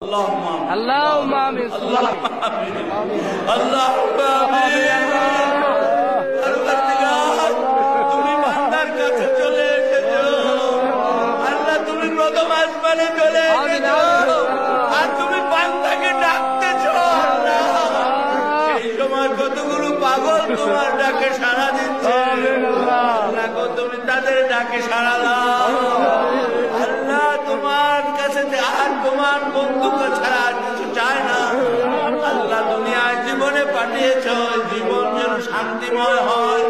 اللهم آمين اللهم آمين اللهم آمين তুমি বান্দার কাছে চলে এসেছো আল্লাহ, তুমি প্রথম আসমানে চলে এসেছো আর তুমি বান্দাকে ডাকতেছো আল্লাহ। সেই সময় কতগুলো পাগল তোমার ডাকে সাড়া দিচ্ছে আল্লাহ, তুমি তাদের ডাকে সাড়া দাও আল্লাহ। তোমার কাছে আর তোমার বন্ধুত্ব ছাড়া আর কিছু চায় না আল্লাহ। দুনিয়ায় জীবনে পাঠিয়েছ, জীবন যেন শান্তিময় হয়,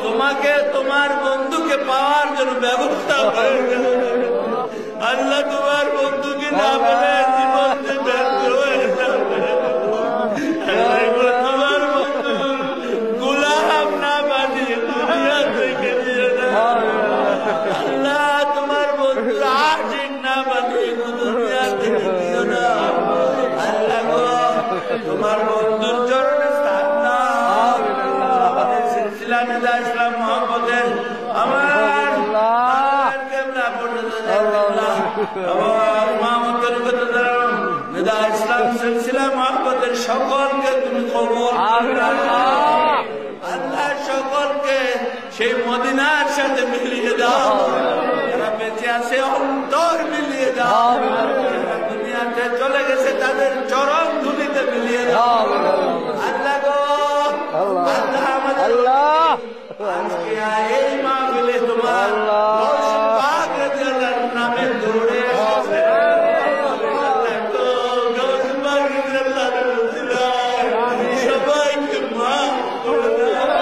তোমাকে তোমার বন্ধুকে পাওয়ার জন্য ব্যবস্থা করে আল্লাহ। তোমার বন্ধুকে না পেলে জীবন ব্যর্থ হয়ে যাবে তোমার বন্ধু গোলাম না বানিয়ে দুনিয়া থেকে দিয়ে আল্লাহ। তোমার বন্ধু আশিক না বানিয়ে দুনিয়া থেকে দিও না আল্লাহ গো। তোমার বন্ধুর চরণে স্থান দাও। আমাদের সিলসিলা নিদা ইসলাম মোহাম্মদের আমার কেমনা পর্যন্ত নিদা ইসলাম সিলসিলা মোহাম্মদের সকলকে তুমি কবুল আল্লাহ। সকলকে সেই মদিনার সাথে মিলিয়ে দাও, যারা বেঁচে আছে অন্তর মিলিয়ে দাও, দুনিয়াতে চলে গেছে তাদের চরম ধুলিতে মিলিয়ে দাও আল্লাহ গো। আল্লাহ আমাদের আজকে এই মাহফিলে তোমার পাক রাদিয়াল্লাহু নামে দৌড়ে এসেছে সবাইকে মাফ করে দাও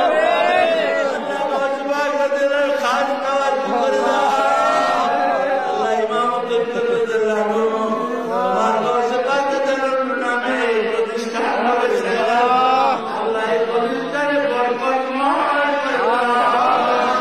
খাস খাওয়ার করে দাও আল্লাহ। ইমাম আব্দুল কাদের তোমার দোষে পাকের নামে প্রতিষ্ঠান করেছে আল্লাহ। এই প্রতিষ্ঠানে বরকতময় করে দাও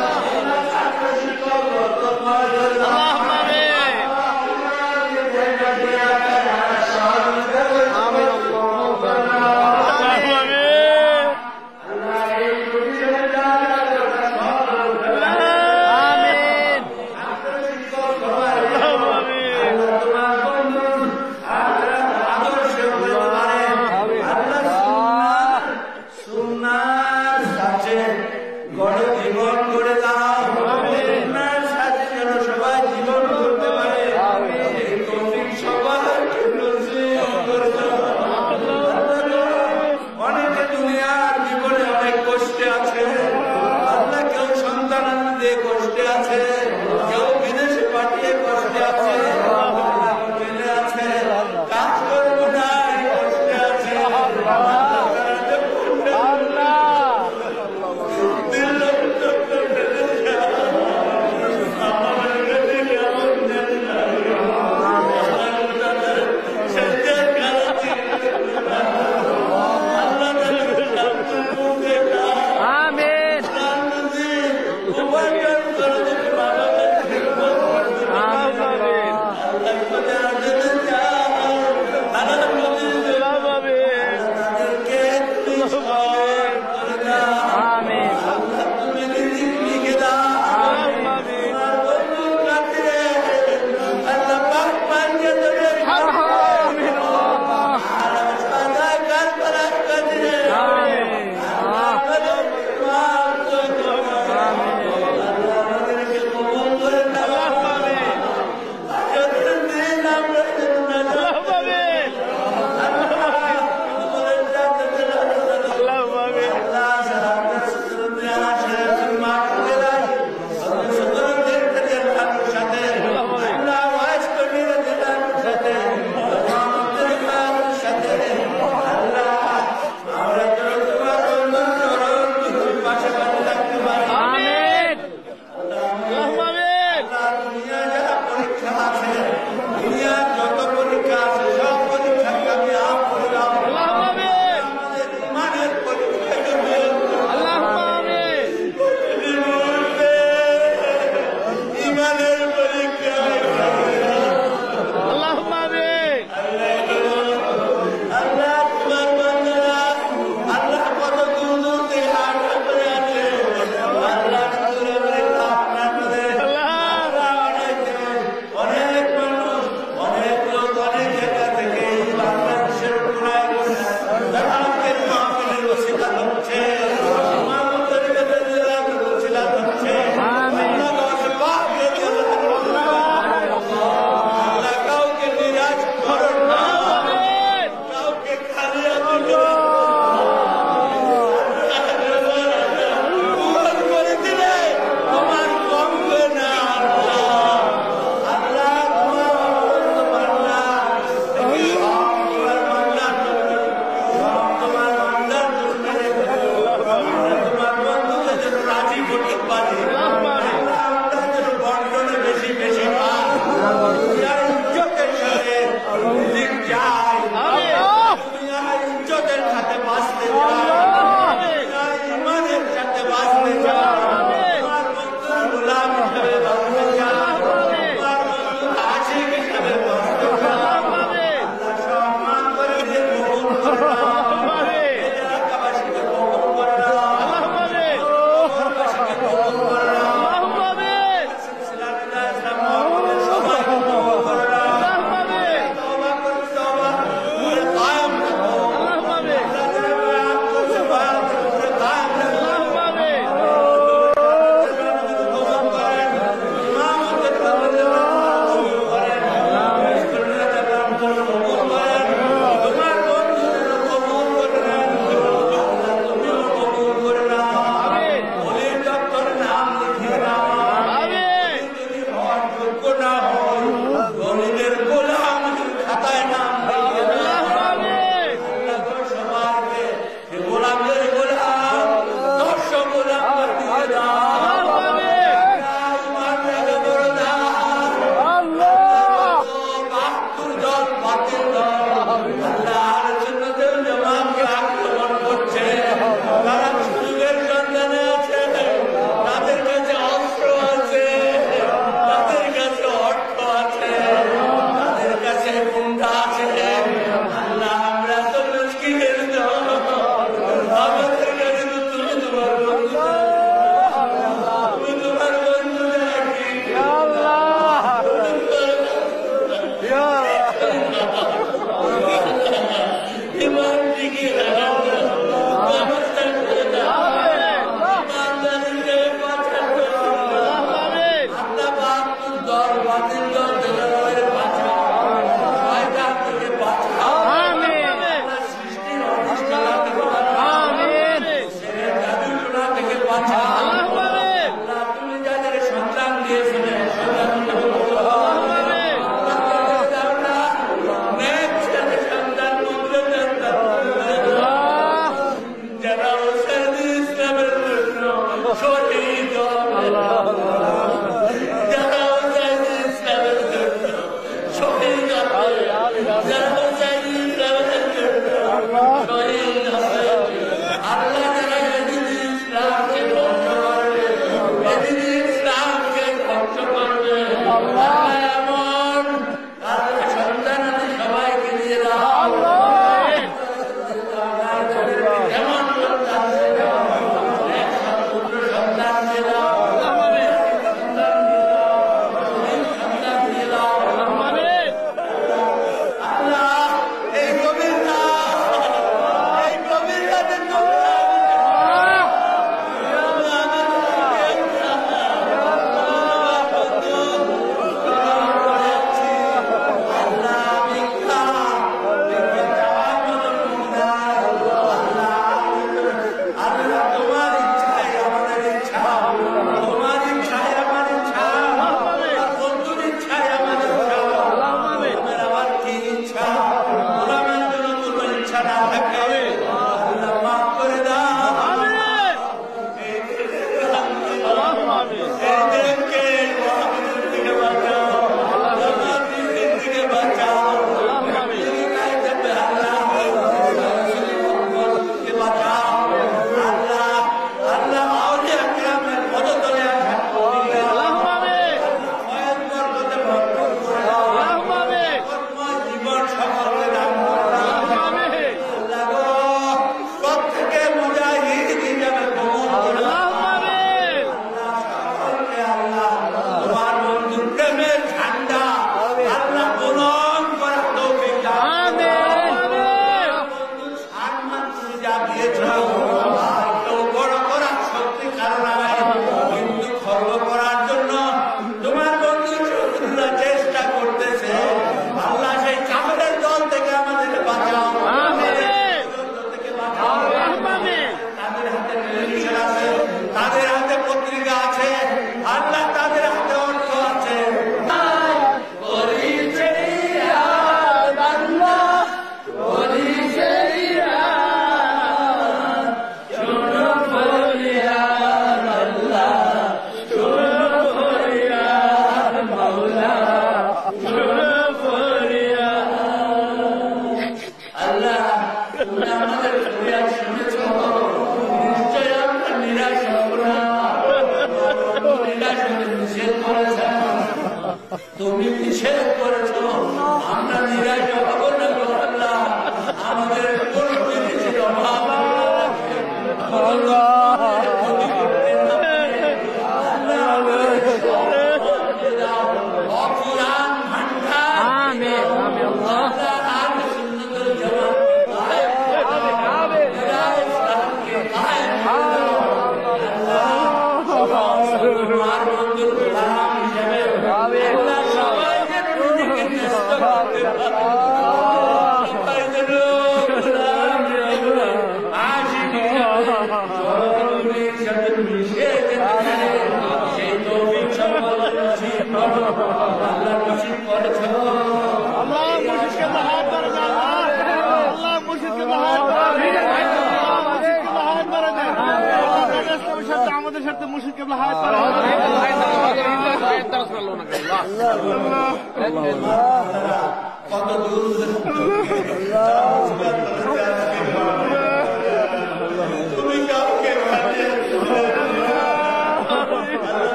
উপর কবুল করেন, তোমার বন্ধুদের কবুল করেন, আল্লাহ তুমিও কবুল করে নাও। ওলির ডক্টর নাম লিখে নাও। যদি হওয়ার যোগ্য না হয়, ওলিদের গোলামের খাতায় নাম লিখে নাও। আল্লাহ তো সবাইকে গোলামের গোলাম 10 গোলাম দিয়ে দাও।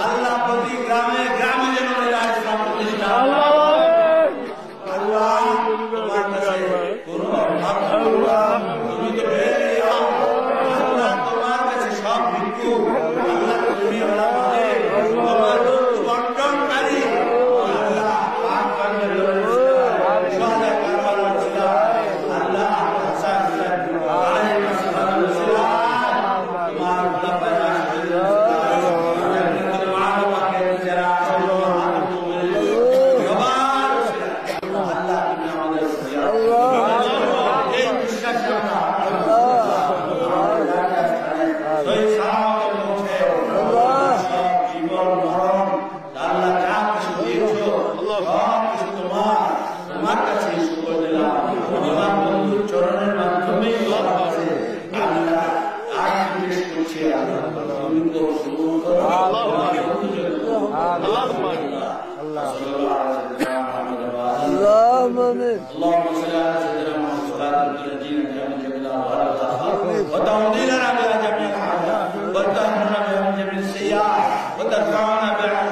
আল্লাহ প্রতি গ্রামে গ্রামে যেন ইসলাম প্রতিষ্ঠা তুমি তো তোমার কাছে সব ভিক্ষু তুমি তোমার বন্টনকারী اللهم صل على سيدنا محمد صلاة تنجينا جميع وتعودينا بها جميع الحاجات وتهمنا بها من جميع السيئات وتدفعنا بها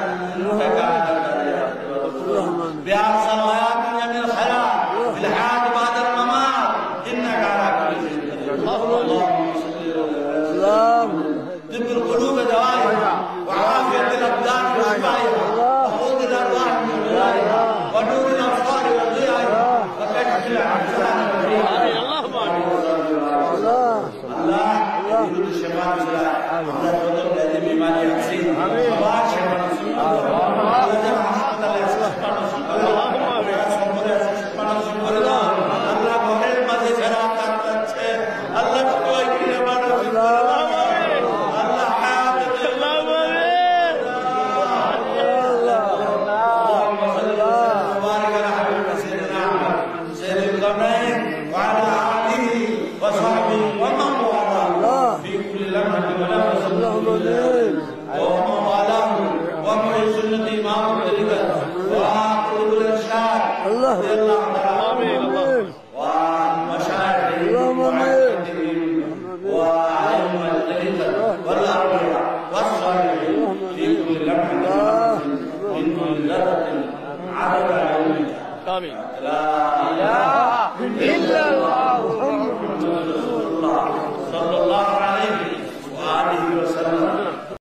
بأحسن الحياة من جميع الخيرات في الحياة بعد الممات إنك على كل شيء قدير اللهم صل على طب القلوب دوائها وعافية الأبدان وشفائها وخذ الأرواح من بلادها ونور الأبصار وضيائها وكشف الأحزان اللهم آمين الله يريد الشفاء والسلام الله يريد الذي بما يحسين الله شفاء آمين.